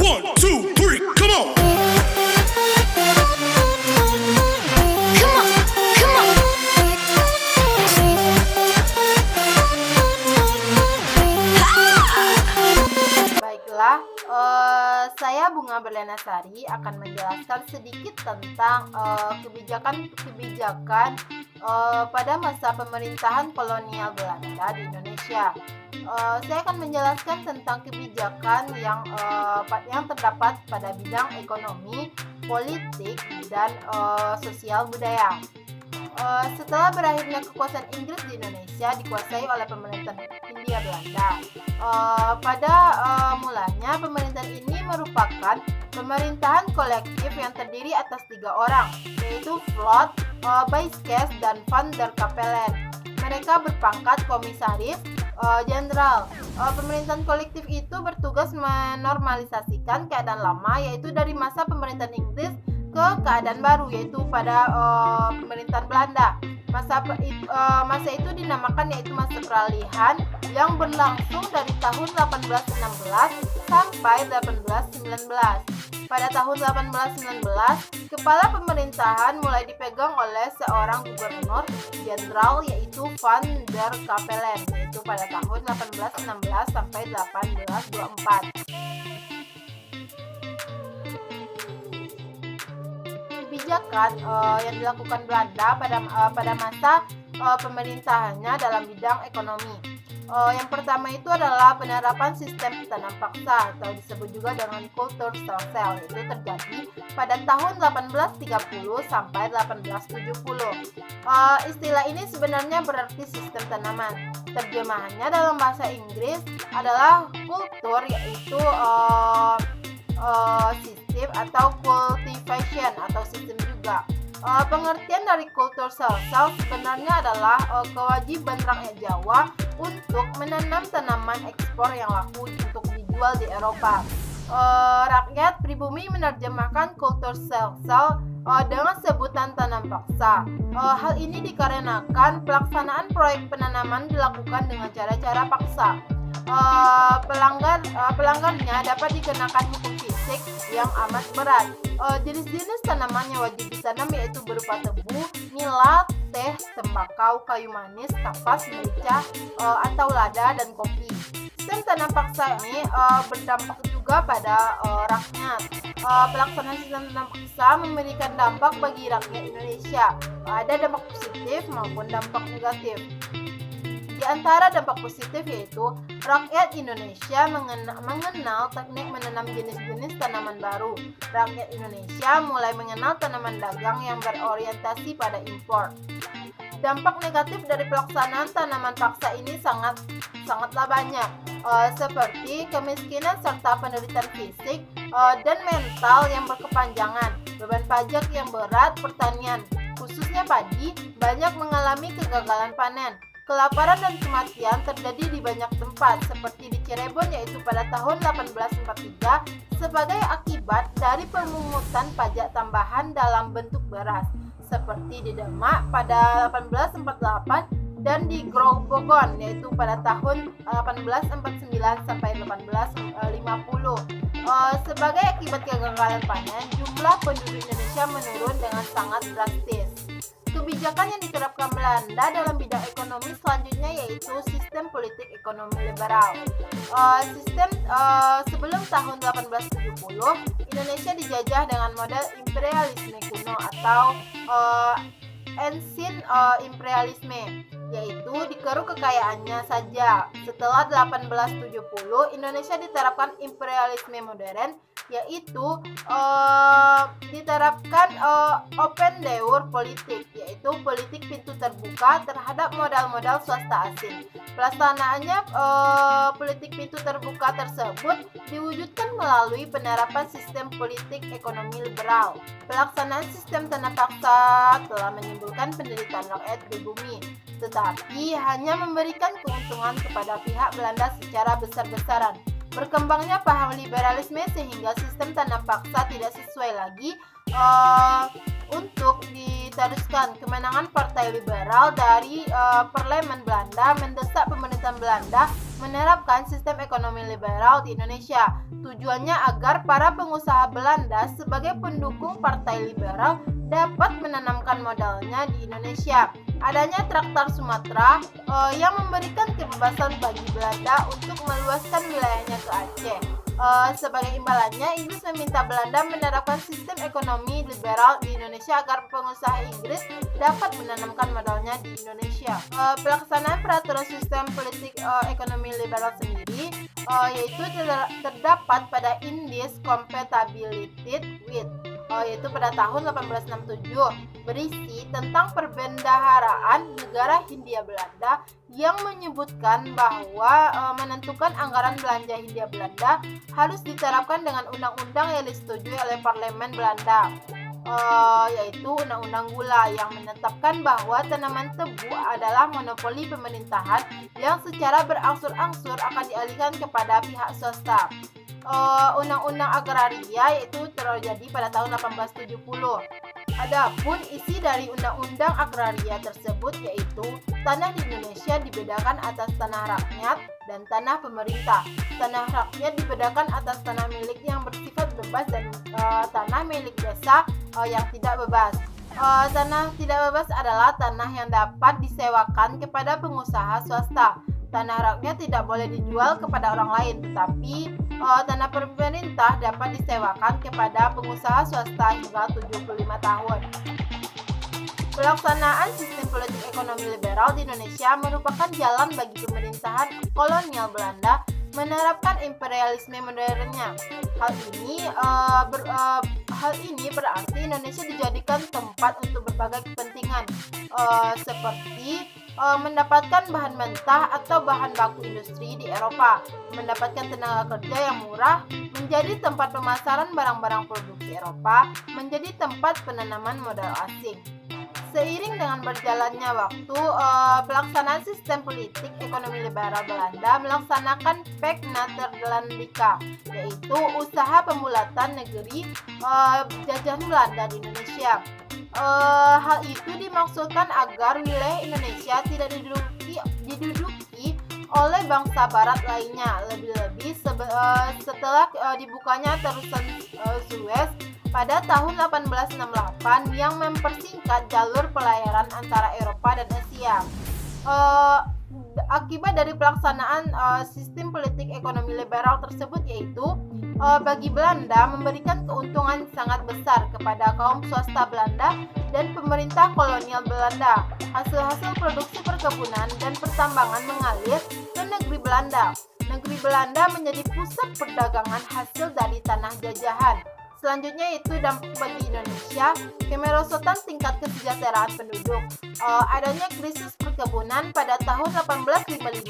1, 2, 3, come on. Come on, come on. Baiklah, saya Bunga Berlianasari akan menjelaskan sedikit tentang kebijakan-kebijakan pada masa pemerintahan kolonial Belanda di Indonesia. Saya akan menjelaskan tentang kebijakan yang terdapat pada bidang ekonomi, politik, dan sosial budaya. Setelah berakhirnya kekuasaan Inggris di Indonesia dikuasai oleh pemerintahan Hindia Belanda. Pada mulanya pemerintahan ini merupakan pemerintahan kolektif yang terdiri atas 3 orang, yaitu Vlot, Buyskes, dan Van der Capellen. Mereka berpangkat komisaris jenderal. Pemerintahan kolektif itu bertugas menormalisasikan keadaan lama, yaitu dari masa pemerintahan Inggris ke keadaan baru, yaitu pada pemerintahan Belanda. Masa itu dinamakan yaitu masa peralihan yang berlangsung dari tahun 1816 sampai 1819. Pada tahun 1819, kepala pemerintahan mulai dipegang oleh seorang gubernur jenderal yaitu Van der Capellen, yaitu pada tahun 1816 sampai 1824. Kebijakan yang dilakukan Belanda pada masa pemerintahannya dalam bidang ekonomi. Yang pertama itu adalah penerapan sistem tanam paksa atau disebut juga dengan Kulturstelsel. Itu terjadi pada tahun 1830 sampai 1870. Istilah ini sebenarnya berarti sistem tanaman. Terjemahannya dalam bahasa Inggris adalah kultur, yaitu sistem atau cultivation atau sistem juga. Pengertian dari Kulturstelsel sebenarnya adalah kewajiban rakyat Jawa untuk menanam tanaman ekspor yang laku untuk dijual di Eropa. Rakyat pribumi menerjemahkan Kulturstelsel dengan sebutan tanam paksa. Hal ini dikarenakan pelaksanaan proyek penanaman dilakukan dengan cara-cara paksa. Pelanggarnya dapat dikenakan hukum fisik yang amat berat. Jenis-jenis tanaman yang wajib ditanam yaitu berupa tebu, nila, teh, tembakau, kayu manis, kapas, merica, atau lada, dan kopi. Sistem tanam paksa ini berdampak juga pada rakyat. Pelaksanaan sistem tanam paksa memberikan dampak bagi rakyat Indonesia. Ada dampak positif maupun dampak negatif. Di antara dampak positif yaitu rakyat Indonesia mengenal teknik menanam jenis-jenis tanaman baru. Rakyat Indonesia mulai mengenal tanaman dagang yang berorientasi pada impor. Dampak negatif dari pelaksanaan tanaman paksa ini sangatlah banyak, seperti kemiskinan serta penderitaan fisik dan mental yang berkepanjangan, beban pajak yang berat, pertanian, khususnya padi, banyak mengalami kegagalan panen. Kelaparan dan kematian terjadi di banyak tempat, seperti di Cirebon yaitu pada tahun 1843 sebagai akibat dari pemungutan pajak tambahan dalam bentuk beras, seperti di Demak pada 1848 dan di Grobogan yaitu pada tahun 1849 sampai 1850. Sebagai akibat kegagalan panen, jumlah penduduk Indonesia menurun dengan sangat drastis. Kebijakan yang diterapkan Belanda dalam bidang ekonomi selanjutnya yaitu sistem politik ekonomi liberal. Sebelum tahun 1870, Indonesia dijajah dengan model imperialisme kuno atau ancient imperialisme, yaitu dikeruk kekayaannya saja. Setelah 1870, Indonesia diterapkan imperialisme modern, yaitu diterapkan open door politik, yaitu politik pintu terbuka terhadap modal-modal swasta asing. Pelaksanaannya politik pintu terbuka tersebut diwujudkan melalui penerapan sistem politik ekonomi liberal. Pelaksanaan sistem tanam paksa telah menimbulkan penderitaan rakyat pribumi, tetapi hanya memberikan keuntungan kepada pihak Belanda secara besar-besaran. Berkembangnya paham liberalisme sehingga sistem tanam paksa tidak sesuai lagi untuk diteruskan. Kemenangan Partai Liberal dari Parlemen Belanda mendesak pemerintahan Belanda menerapkan sistem ekonomi liberal di Indonesia. Tujuannya agar para pengusaha Belanda sebagai pendukung Partai Liberal dapat menanamkan modalnya di Indonesia. Adanya Traktat Sumatera yang memberikan kebebasan bagi Belanda untuk meluaskan wilayahnya ke Aceh. Sebagai imbalannya, Inggris meminta Belanda menerapkan sistem ekonomi liberal di Indonesia agar pengusaha Inggris dapat menanamkan modalnya di Indonesia. Pelaksanaan peraturan sistem politik ekonomi liberal sendiri yaitu terdapat pada Indies Compatibility with yaitu pada tahun 1867, berisi tentang perbendaharaan negara Hindia Belanda yang menyebutkan bahwa menentukan anggaran belanja Hindia Belanda harus diterapkan dengan undang-undang yang disetujui oleh Parlemen Belanda, yaitu Undang-Undang Gula yang menetapkan bahwa tanaman tebu adalah monopoli pemerintahan yang secara berangsur-angsur akan dialihkan kepada pihak swasta. Undang-undang agraria yaitu terjadi pada tahun 1870. Adapun isi dari undang-undang agraria tersebut yaitu tanah di Indonesia dibedakan atas tanah rakyat dan tanah pemerintah. Tanah rakyat dibedakan atas tanah milik yang bersifat bebas dan tanah milik desa yang tidak bebas. Tanah tidak bebas adalah tanah yang dapat disewakan kepada pengusaha swasta. Tanah rakyat tidak boleh dijual kepada orang lain, tetapi tanah pemerintah dapat disewakan kepada pengusaha swasta hingga 75 tahun. Pelaksanaan sistem politik ekonomi liberal di Indonesia merupakan jalan bagi pemerintahan kolonial Belanda menerapkan imperialisme modernnya. Hal ini berarti Indonesia dijadikan tempat untuk berbagai kepentingan seperti mendapatkan bahan mentah atau bahan baku industri di Eropa, mendapatkan tenaga kerja yang murah, menjadi tempat pemasaran barang-barang produksi Eropa, menjadi tempat penanaman modal asing. Seiring dengan berjalannya waktu, pelaksanaan sistem politik ekonomi liberal Belanda melaksanakan Pact Nederlandika, yaitu usaha pemulatan negeri jajahan Belanda di Indonesia. Hal itu dimaksudkan agar wilayah Indonesia tidak diduduki oleh bangsa Barat lainnya, lebih-lebih setelah dibukanya terusan Suez pada tahun 1868 yang mempersingkat jalur pelayaran antara Eropa dan Asia. Akibat dari pelaksanaan sistem politik ekonomi liberal tersebut yaitu bagi Belanda memberikan keuntungan sangat besar kepada kaum swasta Belanda dan pemerintah kolonial Belanda. Hasil-hasil produksi perkebunan dan pertambangan mengalir ke negeri Belanda. Negeri Belanda menjadi pusat perdagangan hasil dari tanah jajahan. Selanjutnya itu dampak bagi Indonesia, kemerosotan tingkat kesejahteraan penduduk. Adanya krisis perkebunan pada tahun 1855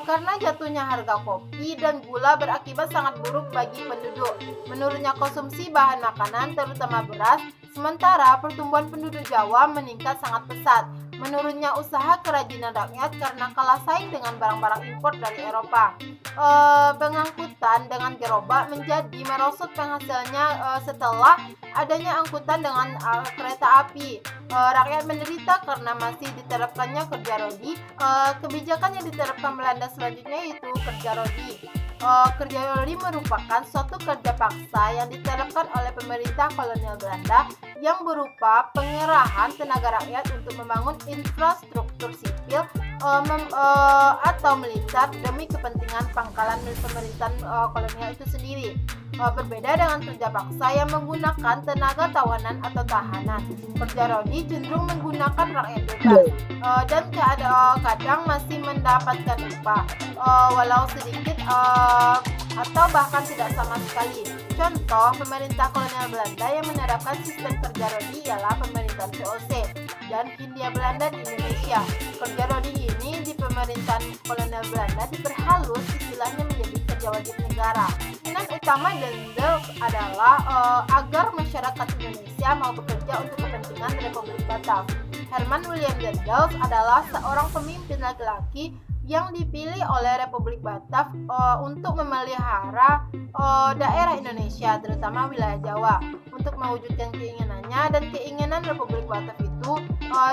karena jatuhnya harga kopi dan gula berakibat sangat buruk bagi penduduk. Menurunnya konsumsi bahan makanan terutama beras, sementara pertumbuhan penduduk Jawa meningkat sangat pesat. Menurunnya usaha kerajinan rakyat karena kalah saing dengan barang-barang impor dari Eropa. Pengangkutan dengan gerobak menjadi merosot penghasilnya setelah adanya angkutan dengan kereta api. Rakyat menderita karena masih diterapkannya kerja rodi. Kebijakan yang diterapkan Belanda selanjutnya yaitu kerja rodi. Kerja rodi merupakan suatu kerja paksa yang diterapkan oleh pemerintah kolonial Belanda yang berupa pengerahan tenaga rakyat untuk membangun infrastruktur sipil atau militer demi kepentingan pangkalan milik pemerintahan kolonial itu sendiri. Berbeda dengan kerja paksa yang menggunakan tenaga tawanan atau tahanan, kerja rodi cenderung menggunakan rakyat bebas dan kadang masih mendapatkan upah walau sedikit atau bahkan tidak sama sekali. Contoh pemerintah kolonial Belanda yang menerapkan sistem kerja rodi ialah pemerintahan VOC dan Hindia Belanda di Indonesia. Kerja rodi ini di pemerintahan kolonial Belanda diperhalus istilahnya menjadi kerja wajib negara. Keinginan utama Daendels adalah agar masyarakat Indonesia mau bekerja untuk kepentingan Republik Batak. Herman William Daendels adalah seorang pemimpin laki-laki yang dipilih oleh Republik Batak untuk memelihara daerah Indonesia, terutama wilayah Jawa. Untuk mewujudkan keinginannya dan keinginan Republik Batak itu,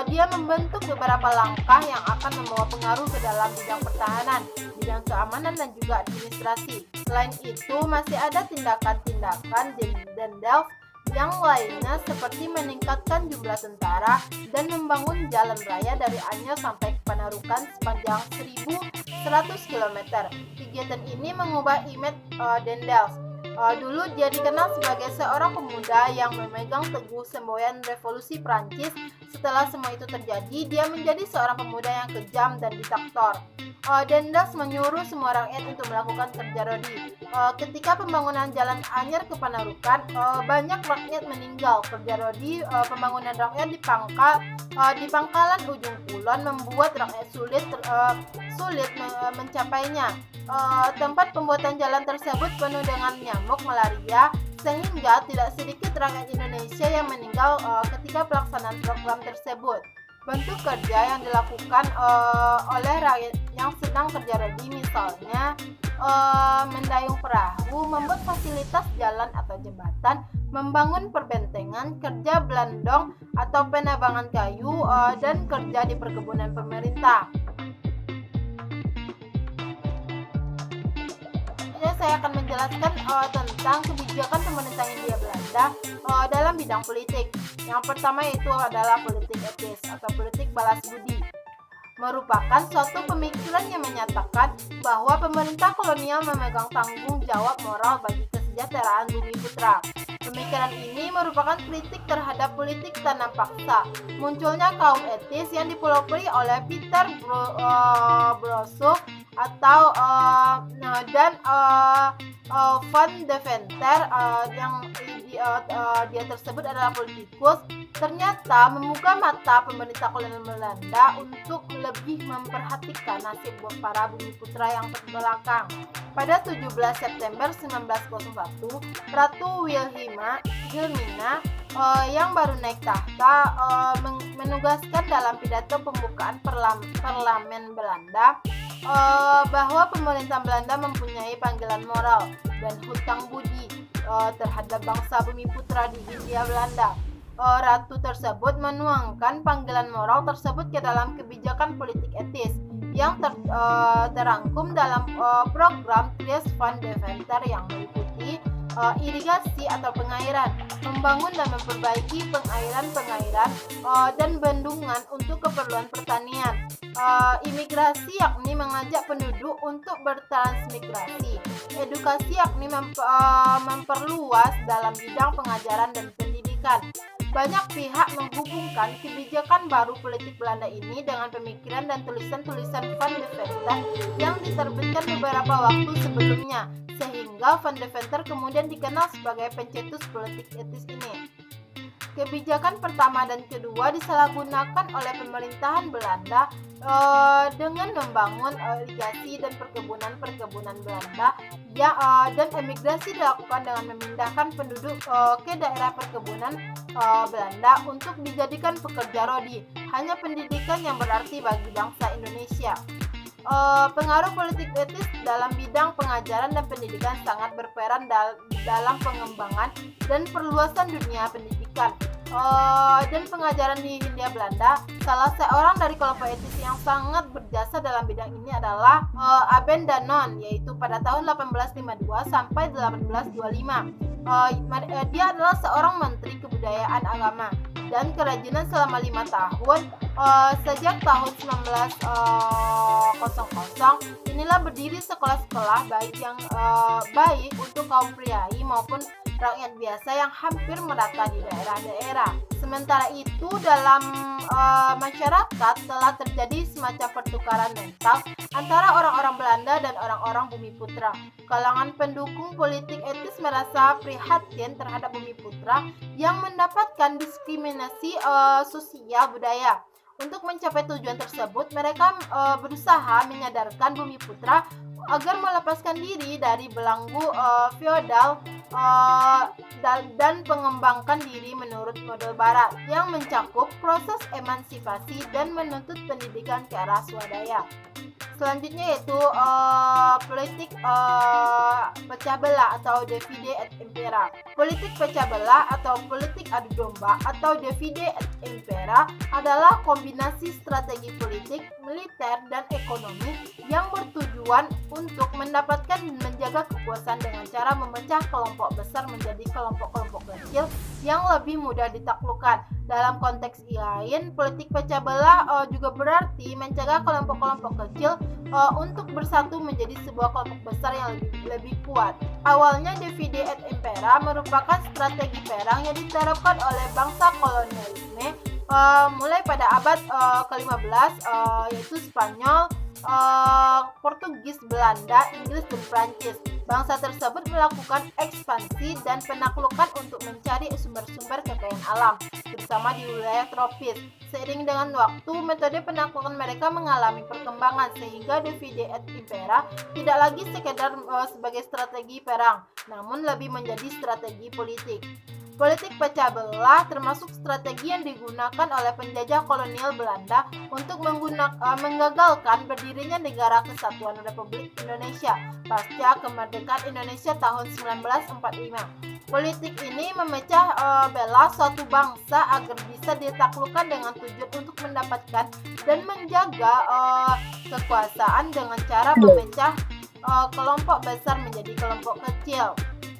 dia membentuk beberapa langkah yang akan membawa pengaruh ke dalam bidang pertahanan, bidang keamanan, dan juga administrasi. Selain itu, masih ada tindakan-tindakan Dendels yang lainnya seperti meningkatkan jumlah tentara dan membangun jalan raya dari Anyer sampai ke Panarukan sepanjang 1.100 km. Kegiatan ini mengubah image Dendels. Dulu dia dikenal sebagai seorang pemuda yang memegang teguh semboyan revolusi Prancis. Setelah semua itu terjadi, dia menjadi seorang pemuda yang kejam dan diktator. Dendels menyuruh semua rakyat untuk melakukan kerja rodi. Ketika pembangunan jalan Anyer ke Panarukan, banyak rakyat meninggal. Kerja rodi, pembangunan rakyat di pangkalan ujung kulon membuat rakyat sulit mencapainya. Tempat pembuatan jalan tersebut penuh dengan nyamuk malaria, sehingga tidak sedikit rakyat Indonesia yang meninggal ketika pelaksanaan program tersebut. Bentuk kerja yang dilakukan oleh rakyat yang sedang kerja rodi, misalnya mendayung perahu, membuat fasilitas jalan atau jembatan, membangun perbentengan, kerja belandong atau penebangan kayu, dan kerja di perkebunan pemerintah. Saya akan menjelaskan tentang kebijakan pemerintah Hindia Belanda dalam bidang politik. Yang pertama itu adalah politik etis atau politik balas budi. Merupakan suatu pemikiran yang menyatakan bahwa pemerintah kolonial memegang tanggung jawab moral bagi kesejahteraan bumi putra. Pemikiran ini merupakan kritik terhadap politik tanam paksa. Munculnya kaum etis yang dipelopori oleh Peter Brousseau dan Van Deventer yang dia tersebut adalah politikus, ternyata membuka mata pemerintah kolonial Belanda untuk lebih memperhatikan nasib para bumi putra yang terbelakang. Pada 17 September 1901, Ratu Wilhelmina yang baru naik tahta menugaskan dalam pidato pembukaan parlemen Belanda bahwa pemerintah Belanda mempunyai panggilan moral dan hutang budi terhadap bangsa bumi putra di Hindia Belanda. Ratu tersebut menuangkan panggilan moral tersebut ke dalam kebijakan politik etis yang terangkum dalam program Tries van Deventer yang meliputi irigasi atau pengairan, membangun dan memperbaiki pengairan dan bendungan untuk keperluan pertanian. Imigrasi yakni mengajak penduduk untuk bertransmigrasi. Edukasi yakni memperluas dalam bidang pengajaran dan pendidikan. Banyak pihak menghubungkan kebijakan baru politik Belanda ini dengan pemikiran dan tulisan-tulisan Van Deventer yang diterbitkan beberapa waktu sebelumnya, sehingga Van Deventer kemudian dikenal sebagai pencetus politik etis ini. Kebijakan pertama dan kedua disalahgunakan oleh pemerintahan Belanda dengan membangun irigasi dan perkebunan Belanda dan emigrasi dilakukan dengan memindahkan penduduk ke daerah perkebunan Belanda untuk dijadikan pekerja rodi. Hanya pendidikan yang berarti bagi bangsa Indonesia. Pengaruh politik etis dalam bidang pengajaran dan pendidikan sangat berperan dalam pengembangan dan perluasan dunia pendidikan dan pengajaran di Hindia Belanda. Salah seorang dari kelompok etis yang sangat berjasa dalam bidang ini adalah Abben Danon, yaitu pada tahun 1852 sampai 1825. Dia adalah seorang menteri kebudayaan agama dan kerajinan selama 5 tahun. Sejak tahun 1900 inilah berdiri sekolah-sekolah baik untuk kaum priai maupun rakyat biasa yang hampir merata di daerah-daerah. Sementara itu dalam masyarakat telah terjadi semacam pertukaran mental antara orang-orang Belanda dan orang-orang bumi putra. Kalangan pendukung politik etis merasa prihatin terhadap bumi putra yang mendapatkan diskriminasi sosial budaya. Untuk mencapai tujuan tersebut, mereka berusaha menyadarkan bumi putra agar melepaskan diri dari belenggu feodal dan pengembangkan diri menurut model Barat yang mencakup proses emansipasi dan menuntut pendidikan ke arah swadaya. Selanjutnya yaitu politik pecah belah atau divide et impera. Politik pecah belah atau politik adu domba atau divide et impera adalah kombinasi strategi politik, militer, dan ekonomi yang bertujuan untuk mendapatkan dan menjaga kekuasaan dengan cara memecah kelompok besar menjadi kelompok-kelompok kecil yang lebih mudah ditaklukkan. Dalam konteks lain, politik pecah belah juga berarti mencegah kelompok-kelompok kecil untuk bersatu menjadi sebuah kelompok besar yang lebih kuat. Awalnya divide et impera merupakan strategi perang yang diterapkan oleh bangsa kolonialisme mulai pada abad ke-15 yaitu Spanyol, Portugis, Belanda, Inggris, dan Prancis. Bangsa tersebut melakukan ekspansi dan penaklukan untuk mencari sumber-sumber kekayaan alam, terutama di wilayah tropis. Seiring dengan waktu, metode penaklukan mereka mengalami perkembangan sehingga divide et impera tidak lagi sekedar sebagai strategi perang, namun lebih menjadi strategi politik. Politik pecah belah termasuk strategi yang digunakan oleh penjajah kolonial Belanda untuk menggagalkan berdirinya Negara Kesatuan Republik Indonesia pasca kemerdekaan Indonesia tahun 1945. Politik ini memecah belah suatu bangsa agar bisa ditaklukkan dengan tujuan untuk mendapatkan dan menjaga kekuasaan dengan cara memecah kelompok besar menjadi kelompok kecil.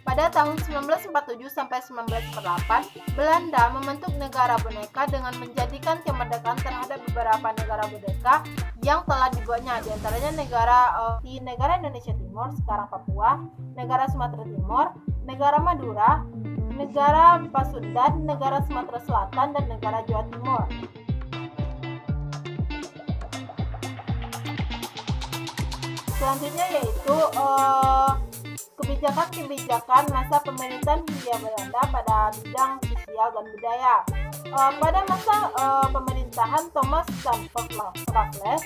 Pada tahun 1947 sampai 1948, Belanda membentuk negara boneka dengan menjadikan kemerdekaan terhadap beberapa negara boneka yang telah dibuatnya, di antaranya negara Indonesia Timur, sekarang Papua, negara Sumatera Timur, negara Madura, negara Pasundan, negara Sumatera Selatan, dan negara Jawa Timur. Selanjutnya yaitu kebijakan masa pemerintahan Hindia Belanda pada bidang sosial dan budaya. Pada masa pemerintahan Thomas Stamford Raffles,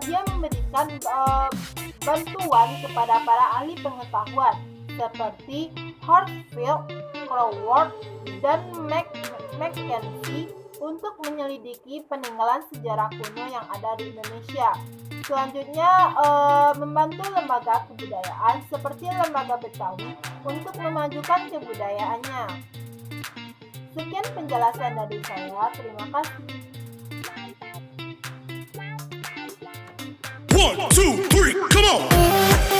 dia memberikan bantuan kepada para ahli pengetahuan seperti Horsfield, Crawford, dan Mackenzie untuk menyelidiki peninggalan sejarah kuno yang ada di Indonesia. Selanjutnya, membantu lembaga kebudayaan seperti Lembaga Betawi untuk memajukan kebudayaannya. Sekian penjelasan dari saya, terima kasih. 1, 2, 3, come on!